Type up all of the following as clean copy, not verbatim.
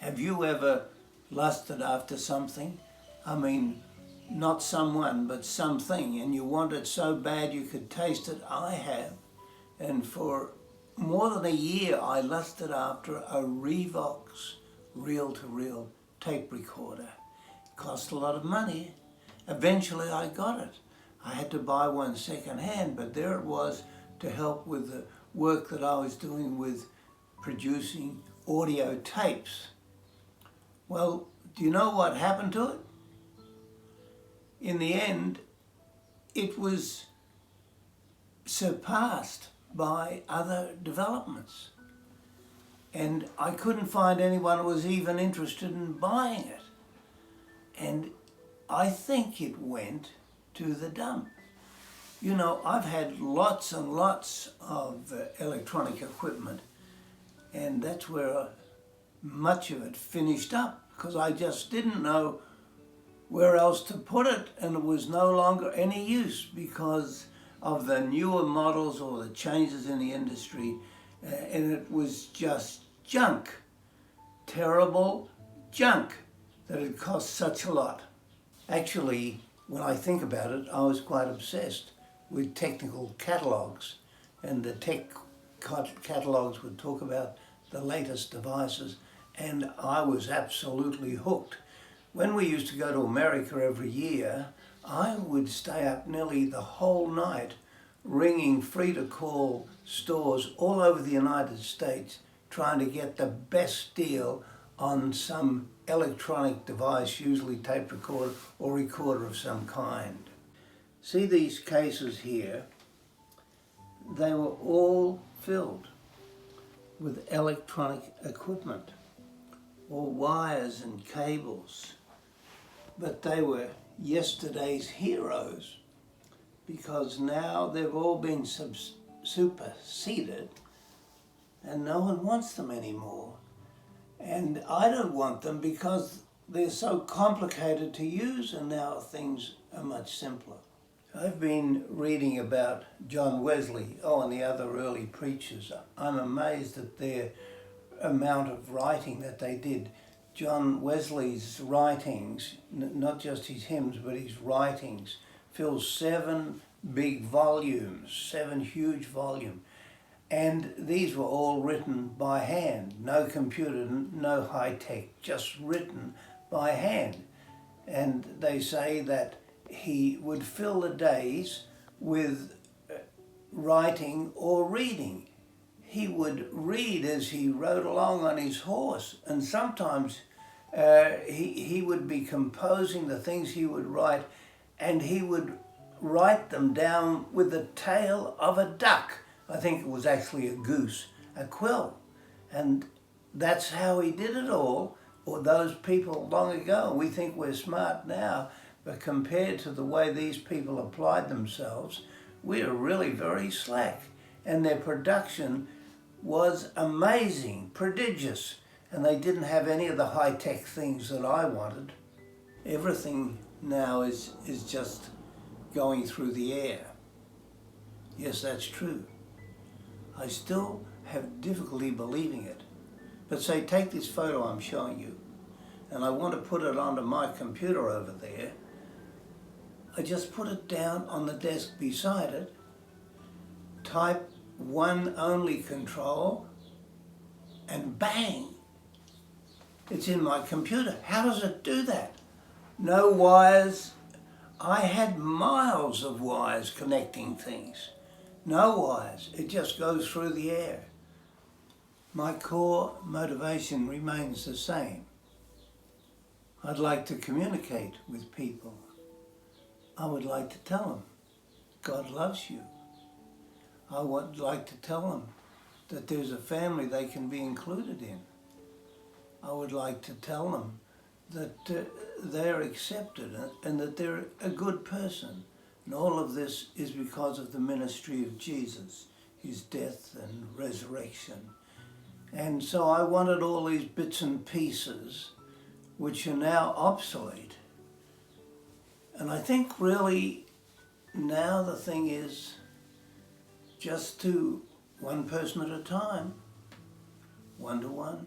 Have you ever lusted after something? I mean, not someone, but something, and you want it so bad you could taste it? I have. And for more than a year, I lusted after a Revox reel-to-reel tape recorder. It cost a lot of money. Eventually I got it. I had to buy one second-hand, but there it was to help with the work that I was doing with producing audio tapes. Well, do you know what happened to it? In the end, it was surpassed by other developments. And I couldn't find anyone who was even interested in buying it. And I think it went to the dump. You know, I've had lots and lots of electronic equipment, and that's where much of it finished up, because I just didn't know where else to put it, and it was no longer any use because of the newer models or the changes in the industry, and it was just junk, terrible junk that had cost such a lot. Actually, when I think about it, I was quite obsessed with technical catalogues, and the tech catalogues would talk about the latest devices, and I was absolutely hooked. When we used to go to America every year, I would stay up nearly the whole night ringing free-to-call stores all over the United States trying to get the best deal on some electronic device, usually tape recorder or recorder of some kind. See these cases here? They were all filled with electronic equipment, or wires and cables. But they were yesterday's heroes, because now they've all been superseded and no one wants them anymore. And I don't want them because they're so complicated to use, and now things are much simpler. I've been reading about John Wesley, and the other early preachers. I'm amazed at their amount of writing that they did. John Wesley's writings, not just his hymns, but his writings, fill 7 big volumes, 7 huge volumes. And these were all written by hand, no computer, no high-tech, just written by hand. And they say that he would fill the days with writing or reading. He would read as he rode along on his horse, and sometimes he would be composing the things he would write, and he would write them down with the tail of a duck. I think it was actually a goose, a quill. And that's how he did it all, or those people long ago. We think we're smart now, but compared to the way these people applied themselves, we are really very slack. And their production was amazing, prodigious, and they didn't have any of the high-tech things that I wanted. Everything now is just going through the air. Yes, that's true. I still have difficulty believing it. But say, take this photo I'm showing you, and I want to put it onto my computer over there. I just put it down on the desk beside it, type one only control, and bang, it's in my computer. How does it do that? No wires. I had miles of wires connecting things. No wires. It just goes through the air. My core motivation remains the same. I'd like to communicate with people. I would like to tell them God loves you. I would like to tell them that there's a family they can be included in. I would like to tell them that they're accepted and that they're a good person. And all of this is because of the ministry of Jesus, his death and resurrection. And so I wanted all these bits and pieces, which are now obsolete. And I think really now the thing is just to one person at a time, one-to-one,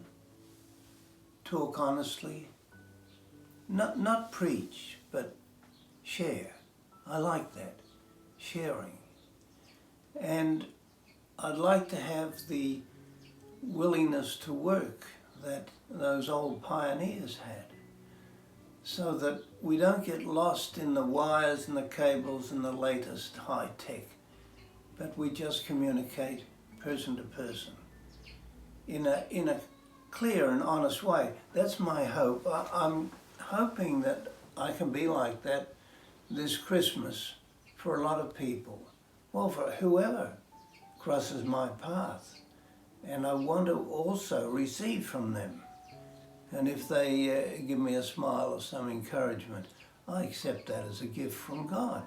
talk honestly, not preach, but share. I like that, sharing. And I'd like to have the willingness to work that those old pioneers had, so that we don't get lost in the wires and the cables and the latest high tech, but we just communicate person to person in a clear and honest way. That's my hope. I'm hoping that I can be like that this Christmas for a lot of people. Well, for whoever crosses my path. And I want to also receive from them. And if they give me a smile or some encouragement, I accept that as a gift from God.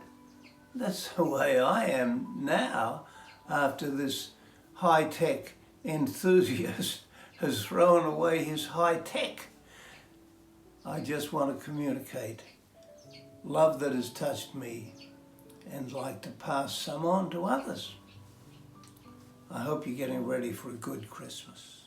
That's the way I am now, after this high-tech enthusiast has thrown away his high-tech. I just want to communicate love that has touched me and like to pass some on to others. I hope you're getting ready for a good Christmas.